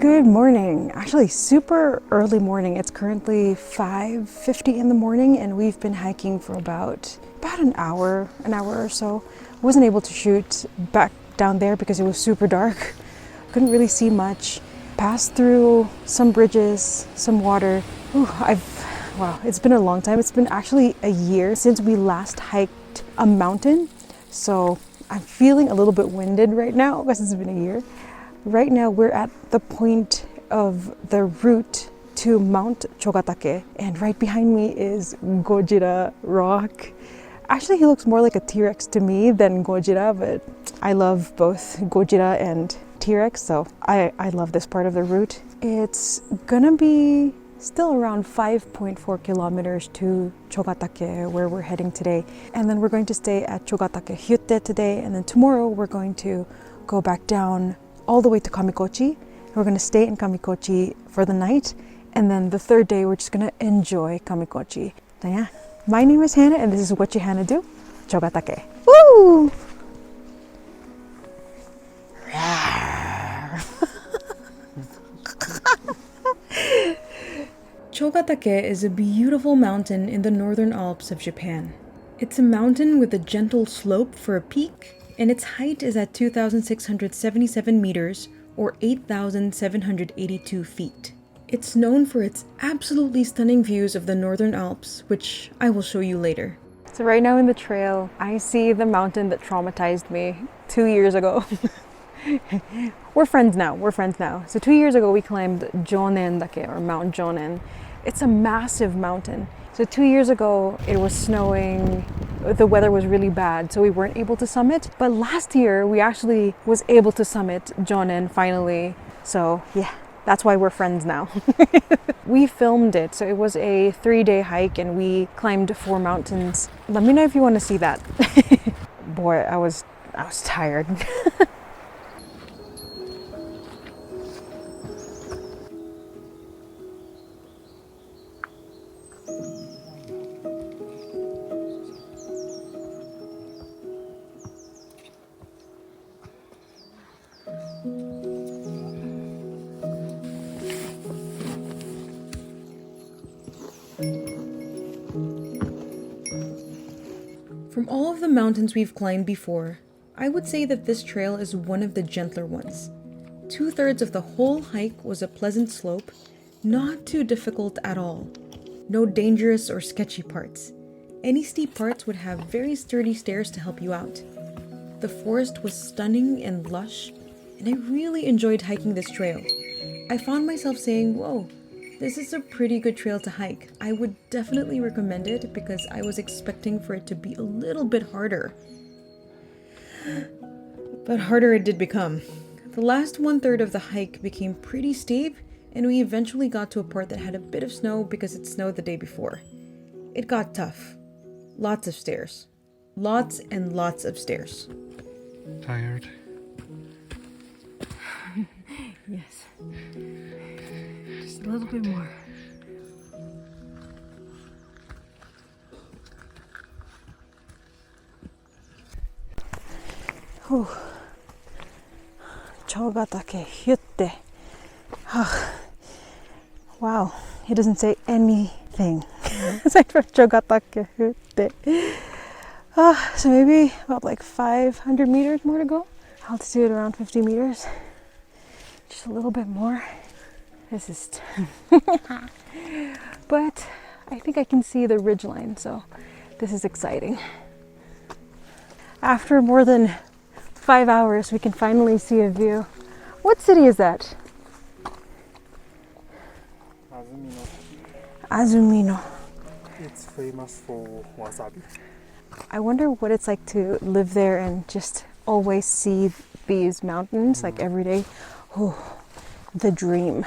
Good morning. Actually, super early morning. It's currently 5:50 in the morning and we've been hiking for about an hour or so. Wasn't able to shoot back down there because it was super dark. Couldn't really see much. Passed through some bridges, some water. Wow, it's been a long time. It's been actually a year since we last hiked a mountain. So I'm feeling a little bit winded right now because it's been a year. Right now we're at the point of the route to Mount Chougatake, and right behind me is Gojira Rock. Actually, he looks more like a T-Rex to me than Gojira, but I love both Gojira and T-Rex, so I love this part of the route. It's gonna be still around 5.4 kilometers to Chougatake, where we're heading today. And then we're going to stay at Chougatake Hyutte today, and then tomorrow we're going to go back down all the way to Kamikochi. We're going to stay in Kamikochi for the night, and then the third day we're just going to enjoy Kamikochi. So yeah, my name is Hana and this is WHATchuHANAdo, Chougatake. Woo! Chougatake is a beautiful mountain in the Northern Alps of Japan. It's a mountain with a gentle slope for a peak, and its height is at 2,677 meters or 8,782 feet. It's known for its absolutely stunning views of the Northern Alps, which I will show you later. So right now in the trail, I see the mountain that traumatized me 2 years ago. We're friends now. So 2 years ago we climbed Jonen-dake, or Mount Jonen. It's a massive mountain. So 2 years ago it was snowing, the weather was really bad, so we weren't able to summit. But last year we actually was able to summit Jonen finally. So yeah, that's why we're friends now. We filmed it, so it was a 3-day hike and we climbed 4 mountains. Let me know if you want to see that. Boy, I was tired. From all of the mountains we've climbed before, I would say that this trail is one of the gentler ones. 2/3 of the whole hike was a pleasant slope, not too difficult at all. No dangerous or sketchy parts. Any steep parts would have very sturdy stairs to help you out. The forest was stunning and lush, and I really enjoyed hiking this trail. I found myself saying, whoa, this is a pretty good trail to hike. I would definitely recommend it because I was expecting for it to be a little bit harder. But harder it did become. The last 1/3 of the hike became pretty steep, and we eventually got to a part that had a bit of snow because it snowed the day before. It got tough. Lots of stairs. Lots and lots of stairs. Tired? Yes. Just a little bit more. Whew. Chougatake Hyutte. Wow, it doesn't say anything aside from Chougatake Hyutte. So maybe about like 500 meters more to go. Altitude around 50 meters. Just a little bit more. This is but I think I can see the ridgeline, so this is exciting. After more than 5 hours, we can finally see a view. What city is that? Azumino. It's famous for wasabi. I wonder what it's like to live there and just always see these mountains like every day. Oh, the dream.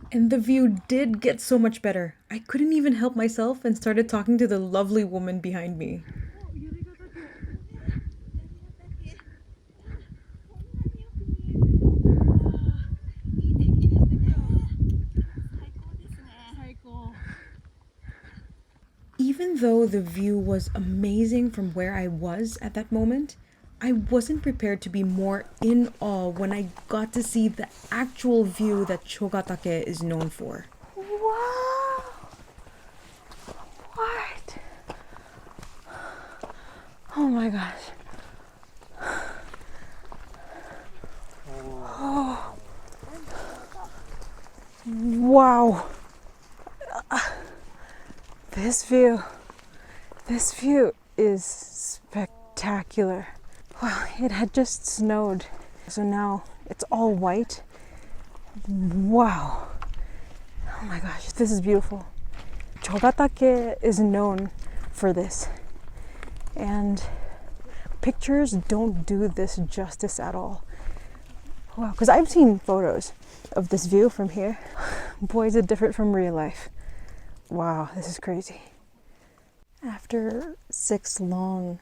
And the view did get so much better. I couldn't even help myself and started talking to the lovely woman behind me. Even though the view was amazing from where I was at that moment, I wasn't prepared to be more in awe when I got to see the actual view that Chougatake is known for. Wow! What? Oh my gosh. Oh. Wow. This view is spectacular. Wow, it had just snowed, so now it's all white. Wow. Oh my gosh, this is beautiful. Chougatake is known for this, and pictures don't do this justice at all. Wow, because I've seen photos of this view from here. Boy, is it different from real life. Wow, this is crazy. After 6 long,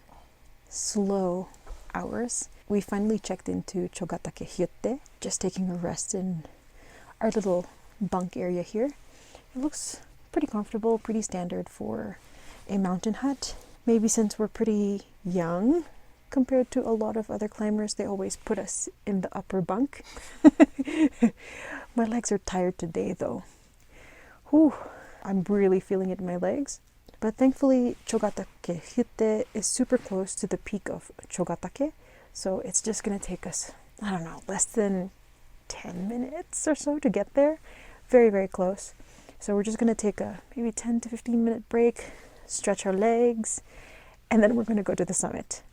slow hours, we finally checked into Chougatake Hyutte, just taking a rest in our little bunk area here. It looks pretty comfortable, pretty standard for a mountain hut. Maybe since we're pretty young compared to a lot of other climbers, they always put us in the upper bunk. My legs are tired today though. Whew, I'm really feeling it in my legs. But thankfully, Chougatake Hyutte is super close to the peak of Chougatake, so it's just gonna take us, I don't know, less than 10 minutes or so to get there. Very, very close. So we're just gonna take a maybe 10 to 15 minute break, stretch our legs, and then we're gonna go to the summit.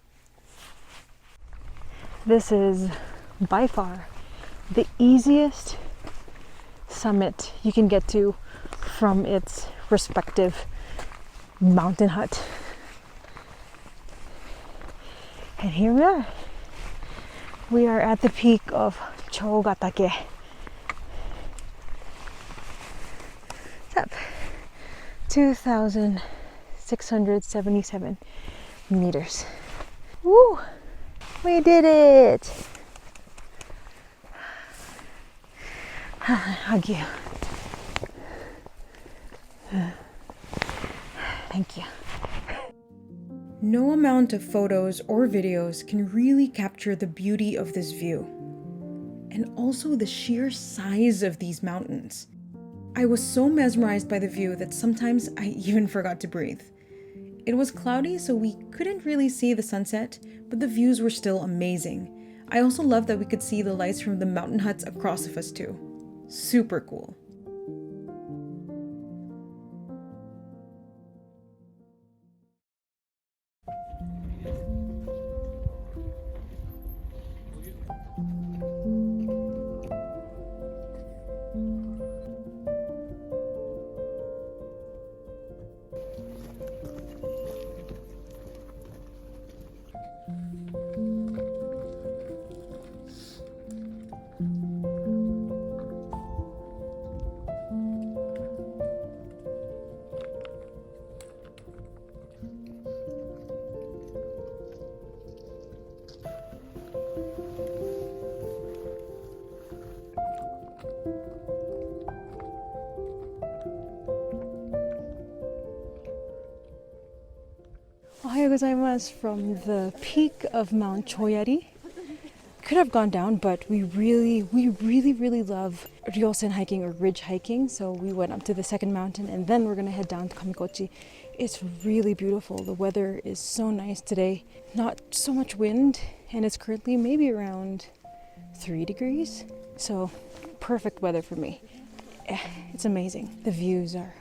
This is by far the easiest summit you can get to from its respective mountain hut. And here we are. We are at the peak of Chougatake. It's up 2,677 meters. Woo! We did it! Hug you. Thank you. No amount of photos or videos can really capture the beauty of this view, and also the sheer size of these mountains. I was so mesmerized by the view that sometimes I even forgot to breathe. It was cloudy, so we couldn't really see the sunset, but the views were still amazing. I also loved that we could see the lights from the mountain huts across of us too. Super cool. Ohayou gozaimasu from the peak of Mount Choyari. Could have gone down, but we really love ryosen hiking or ridge hiking, so we went up to the second mountain and then we're gonna head down to Kamikochi. It's really beautiful. The weather is so nice today. Not so much wind, and it's currently maybe around 3 degrees, so perfect weather for me. It's amazing. The views are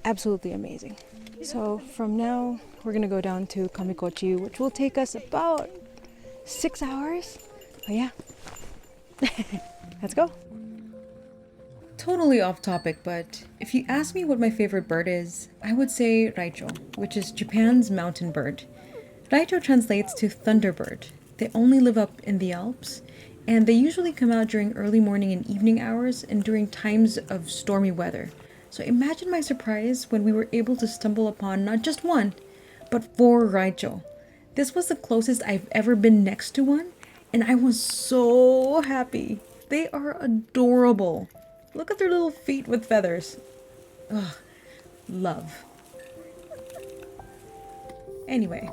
absolutely amazing. So from now, we're gonna go down to Kamikochi, which will take us about 6 hours. Oh yeah, let's go. Totally off topic, but if you ask me what my favorite bird is, I would say raicho, which is Japan's mountain bird. Raicho translates to thunderbird. They only live up in the Alps, and they usually come out during early morning and evening hours and during times of stormy weather. So imagine my surprise when we were able to stumble upon not just one, but 4 raicho. This was the closest I've ever been next to one, and I was so happy. They are adorable. Look at their little feet with feathers. Ugh, love. Anyway.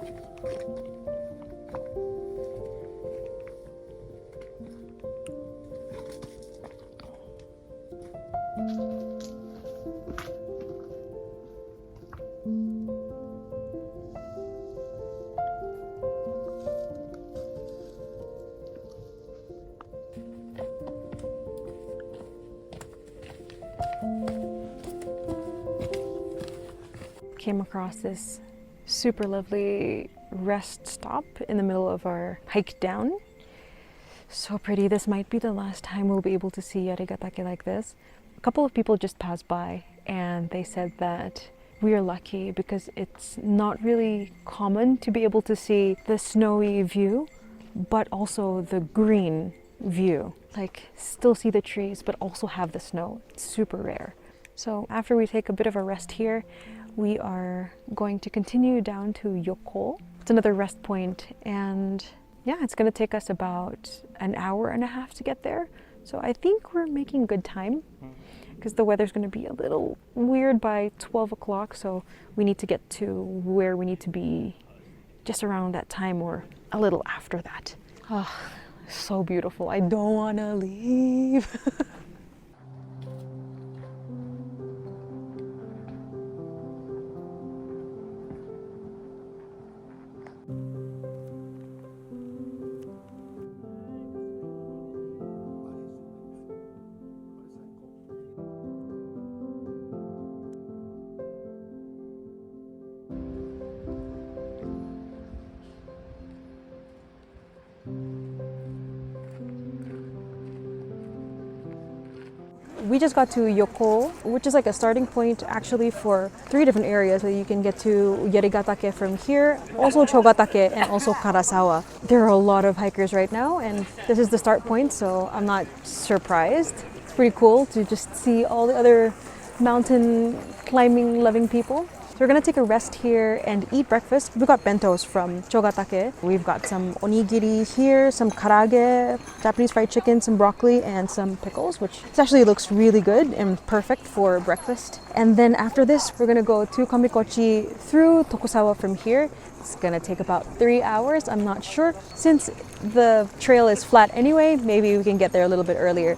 Came across this super lovely rest stop in the middle of our hike down. So pretty. This might be the last time we'll be able to see Yarigatake like this. A couple of people just passed by and they said that we are lucky because it's not really common to be able to see the snowy view, but also the green view. Like still see the trees, but also have the snow. It's super rare. So after we take a bit of a rest here, we are going to continue down to Yoko. It's another rest point, and yeah, it's going to take us about an hour and a half to get there. So I think we're making good time because the weather's going to be a little weird by 12 o'clock. So we need to get to where we need to be just around that time or a little after that. Oh, so beautiful. I don't want to leave. We just got to Yoko, which is like a starting point actually for 3 different areas. So you can get to Yarigatake from here, also Chougatake, and also Karasawa. There are a lot of hikers right now, and this is the start point, so I'm not surprised. It's pretty cool to just see all the other mountain climbing loving people. So we're gonna take a rest here and eat breakfast. We got bentos from Chougatake. We've got some onigiri here, some karage, Japanese fried chicken, some broccoli, and some pickles, which actually looks really good and perfect for breakfast. And then after this, we're gonna go to Kamikochi through Tokusawa from here. It's gonna take about 3 hours, I'm not sure. Since the trail is flat anyway, maybe we can get there a little bit earlier.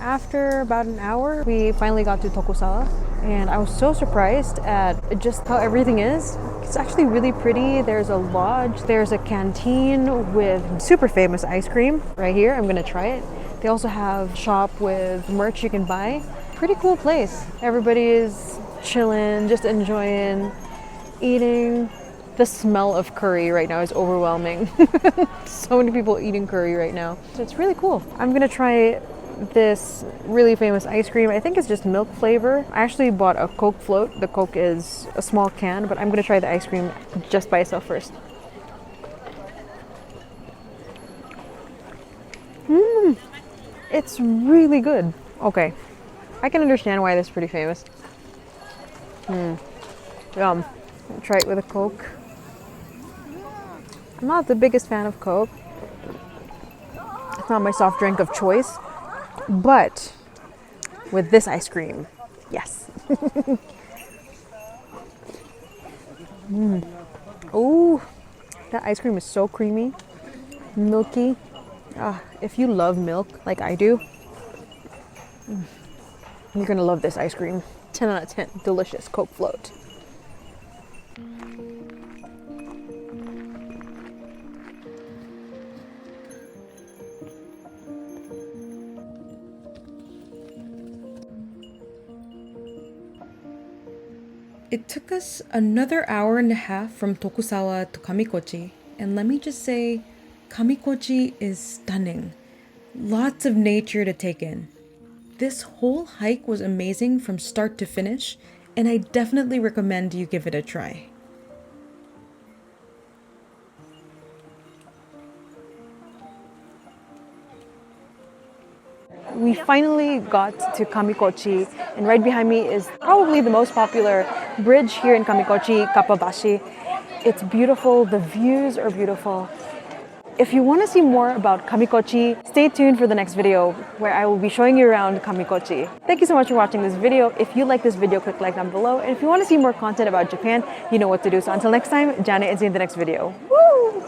After about an hour, we finally got to Tokusawa, and I was so surprised at just how everything is. It's actually really pretty. There's a lodge, there's a canteen with super famous ice cream right here. I'm gonna try it. They also have a shop with merch you can buy. Pretty cool place. Everybody is chilling, just enjoying, eating. The smell of curry right now is overwhelming. So many people eating curry right now. So it's really cool. I'm gonna try this really famous ice cream. I think it's just milk flavor. I actually bought a Coke float. The Coke is a small can, but I'm gonna try the ice cream just by itself first. It's really good. Okay, I can understand why this is pretty famous. Yum. I'll try it with a Coke. I'm not the biggest fan of Coke. It's not my soft drink of choice. But with this ice cream, yes. Oh, that ice cream is so creamy, milky. If you love milk like I do, you're gonna love this ice cream. 10 out of 10, delicious Coke float. It took us another hour and a half from Tokusawa to Kamikochi, and let me just say, Kamikochi is stunning. Lots of nature to take in. This whole hike was amazing from start to finish, and I definitely recommend you give it a try. We finally got to Kamikochi, and right behind me is probably the most popular bridge here in Kamikochi, Kappabashi. It's beautiful, the views are beautiful. If you want to see more about Kamikochi, stay tuned for the next video where I will be showing you around Kamikochi. Thank you so much for watching this video. If you like this video, click like down below. And if you want to see more content about Japan, you know what to do. So until next time, Janet, and see you in the next video. Woo!